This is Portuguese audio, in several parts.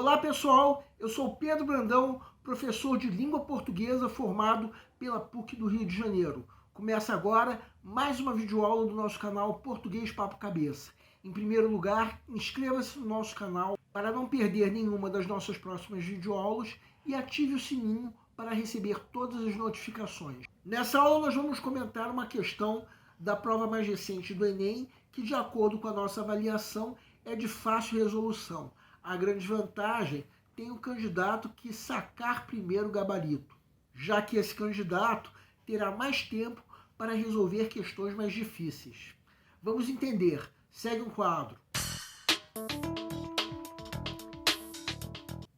Olá pessoal, eu sou Pedro Brandão, professor de língua portuguesa formado pela PUC do Rio de Janeiro. Começa agora mais uma videoaula do nosso canal Português Papo Cabeça. Em primeiro lugar, inscreva-se no nosso canal para não perder nenhuma das nossas próximas videoaulas e ative o sininho para receber todas as notificações. Nessa aula nós vamos comentar uma questão da prova mais recente do Enem, que de acordo com a nossa avaliação é de fácil resolução. A grande vantagem tem o candidato que sacar primeiro o gabarito, já que esse candidato terá mais tempo para resolver questões mais difíceis. Vamos entender. Segue um quadro.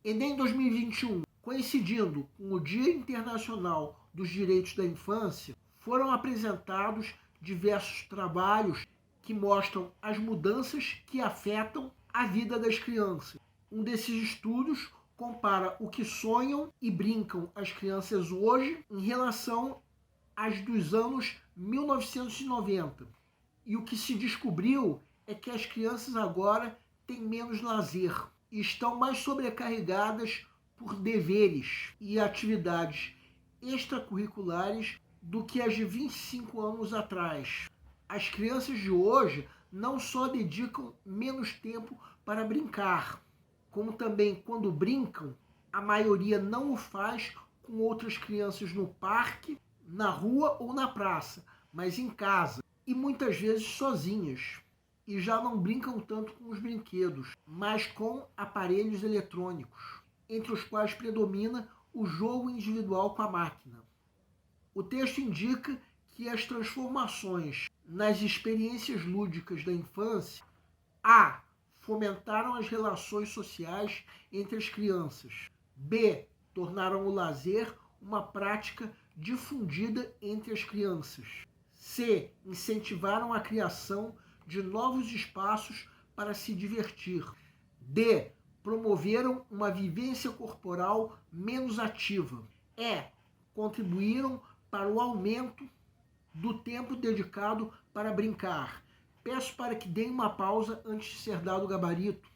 Enem 2021, coincidindo com o Dia Internacional dos Direitos da Infância, foram apresentados diversos trabalhos que mostram as mudanças que afetam a vida das crianças. Um desses estudos compara o que sonham e brincam as crianças hoje em relação às dos anos 1990. E o que se descobriu é que as crianças agora têm menos lazer e estão mais sobrecarregadas por deveres e atividades extracurriculares do que as de 25 anos atrás. As crianças de hoje não só dedicam menos tempo para brincar, como também quando brincam, a maioria não o faz com outras crianças no parque, na rua ou na praça, mas em casa, e muitas vezes sozinhas. E já não brincam tanto com os brinquedos, mas com aparelhos eletrônicos, entre os quais predomina o jogo individual com a máquina. O texto indica que as transformações nas experiências lúdicas da infância A. Fomentaram as relações sociais entre as crianças. B. Tornaram o lazer uma prática difundida entre as crianças. C. Incentivaram a criação de novos espaços para se divertir. D. Promoveram uma vivência corporal menos ativa. E. Contribuíram para o aumento do tempo dedicado para brincar. Peço para que deem uma pausa antes de ser dado o gabarito.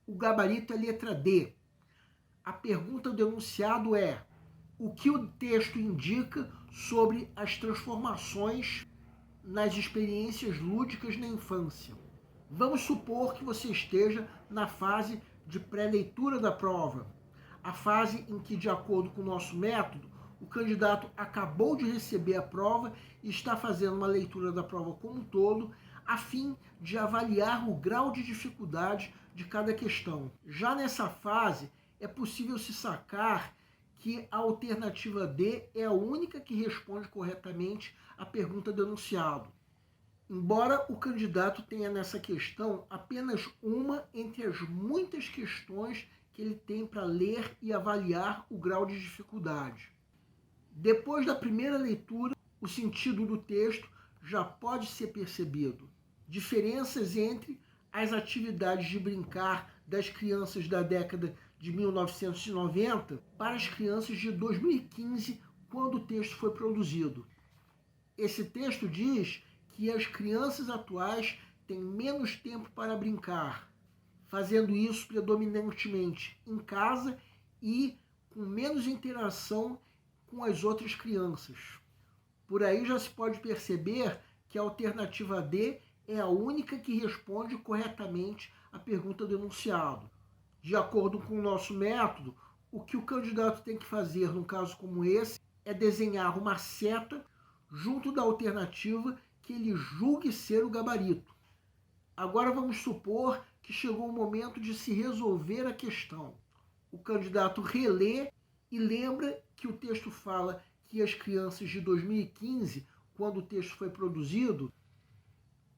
O gabarito é letra D. A pergunta do enunciado é: o que o texto indica sobre as transformações nas experiências lúdicas na infância? Vamos supor que você esteja na fase de pré-leitura da prova, a fase em que, de acordo com o nosso método, o candidato acabou de receber a prova e está fazendo uma leitura da prova como um todo, a fim de avaliar o grau de dificuldade de cada questão. Já nessa fase, é possível se sacar que a alternativa D é a única que responde corretamente à pergunta do enunciado. Embora o candidato tenha nessa questão apenas uma entre as muitas questões que ele tem para ler e avaliar o grau de dificuldade. Depois da primeira leitura, o sentido do texto já pode ser percebido. Diferenças entre as atividades de brincar das crianças da década de 1990 para as crianças de 2015, quando o texto foi produzido. Esse texto diz que as crianças atuais têm menos tempo para brincar, fazendo isso predominantemente em casa e com menos interação com as outras crianças. Por aí já se pode perceber que a alternativa D é a única que responde corretamente à pergunta do enunciado. De acordo com o nosso método, o que o candidato tem que fazer num caso como esse é desenhar uma seta junto da alternativa que ele julgue ser o gabarito. Agora vamos supor que chegou o momento de se resolver a questão. O candidato relê e lembra que o texto fala que as crianças de 2015, quando o texto foi produzido,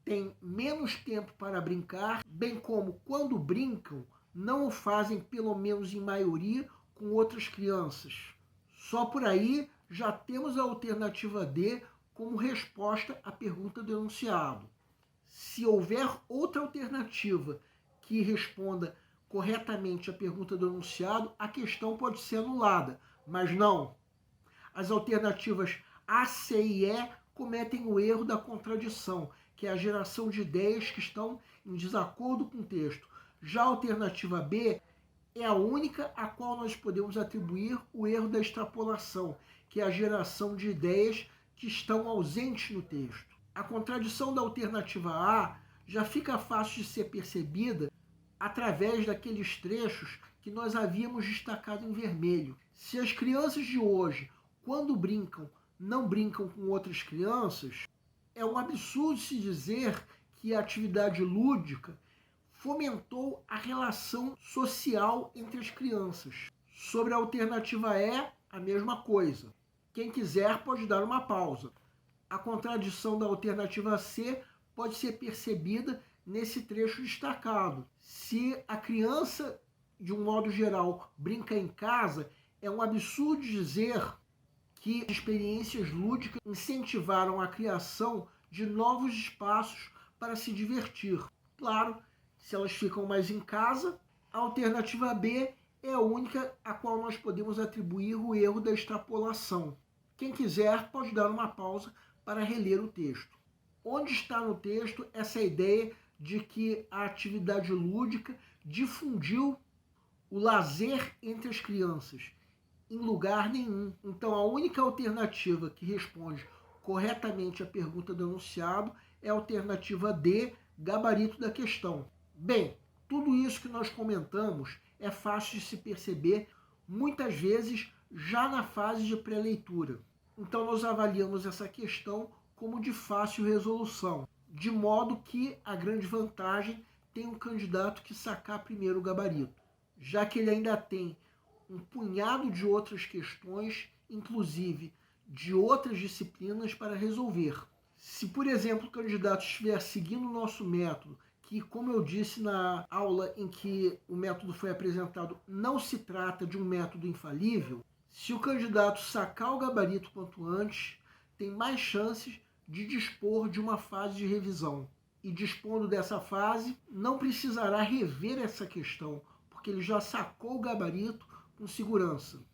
têm menos tempo para brincar, bem como quando brincam, não o fazem, pelo menos em maioria, com outras crianças. Só por aí já temos a alternativa D como resposta à pergunta do enunciado. Se houver outra alternativa que responda corretamente a pergunta do enunciado, a questão pode ser anulada, mas não. As alternativas A, C e E cometem o erro da contradição, que é a geração de ideias que estão em desacordo com o texto. Já a alternativa B é a única a qual nós podemos atribuir o erro da extrapolação, que é a geração de ideias que estão ausentes no texto. A contradição da alternativa A já fica fácil de ser percebida através daqueles trechos que nós havíamos destacado em vermelho. Se as crianças de hoje, quando brincam, não brincam com outras crianças, é um absurdo se dizer que a atividade lúdica fomentou a relação social entre as crianças. Sobre a alternativa E, a mesma coisa. Quem quiser pode dar uma pausa. A contradição da alternativa C pode ser percebida nesse trecho destacado. Se a criança, de um modo geral, brinca em casa, é um absurdo dizer que experiências lúdicas incentivaram a criação de novos espaços para se divertir. Claro, se elas ficam mais em casa, a alternativa B é a única a qual nós podemos atribuir o erro da extrapolação. Quem quiser pode dar uma pausa para reler o texto. Onde está no texto essa ideia de que a atividade lúdica difundiu o lazer entre as crianças? Em lugar nenhum. Então, a única alternativa que responde corretamente a pergunta do enunciado é a alternativa D, gabarito da questão. Bem, tudo isso que nós comentamos é fácil de se perceber, muitas vezes já na fase de pré-leitura. Então, nós avaliamos essa questão como de fácil resolução, de modo que a grande vantagem tem um candidato que sacar primeiro o gabarito, já que ele ainda tem um punhado de outras questões, inclusive de outras disciplinas, para resolver. Se, por exemplo, o candidato estiver seguindo o nosso método, que, como eu disse na aula em que o método foi apresentado, não se trata de um método infalível, se o candidato sacar o gabarito quanto antes, tem mais chances de dispor de uma fase de revisão. E dispondo dessa fase, não precisará rever essa questão, porque ele já sacou o gabarito com segurança.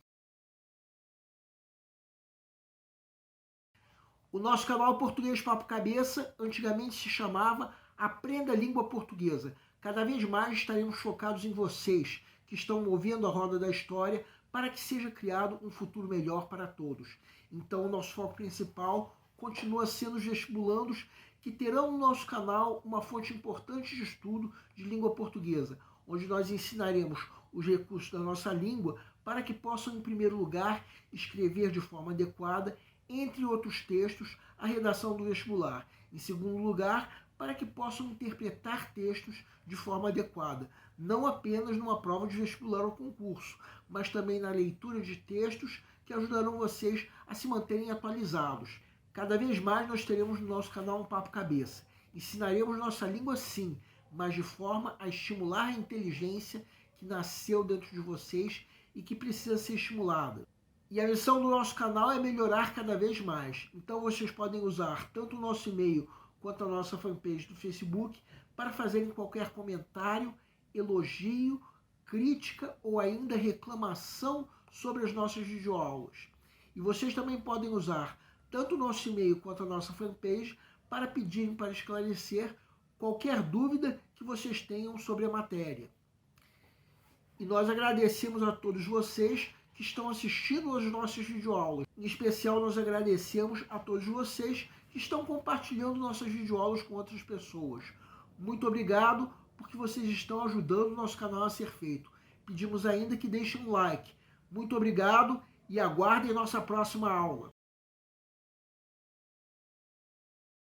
O nosso canal Português Papo Cabeça antigamente se chamava Aprenda a Língua Portuguesa. Cada vez mais estaremos focados em vocês que estão movendo a roda da história para que seja criado um futuro melhor para todos. Então, o nosso foco principal continua sendo os vestibulandos, que terão no nosso canal uma fonte importante de estudo de língua portuguesa, onde nós ensinaremos os recursos da nossa língua para que possam, em primeiro lugar, escrever de forma adequada, entre outros textos, a redação do vestibular. Em segundo lugar, para que possam interpretar textos de forma adequada, não apenas numa prova de vestibular ou concurso, mas também na leitura de textos que ajudarão vocês a se manterem atualizados. Cada vez mais nós teremos no nosso canal um Papo Cabeça. Ensinaremos nossa língua sim, mas de forma a estimular a inteligência que nasceu dentro de vocês e que precisa ser estimulada. E a missão do nosso canal é melhorar cada vez mais. Então vocês podem usar tanto o nosso e-mail quanto a nossa fanpage do Facebook para fazerem qualquer comentário, elogio, crítica ou ainda reclamação sobre as nossas videoaulas. E vocês também podem usar tanto o nosso e-mail quanto a nossa fanpage para pedirem para esclarecer qualquer dúvida que vocês tenham sobre a matéria. E nós agradecemos a todos vocês que estão assistindo às nossas videoaulas. Em especial, nós agradecemos a todos vocês que estão compartilhando nossas videoaulas com outras pessoas. Muito obrigado, porque vocês estão ajudando o nosso canal a ser feito. Pedimos ainda que deixem um like. Muito obrigado e aguardem nossa próxima aula.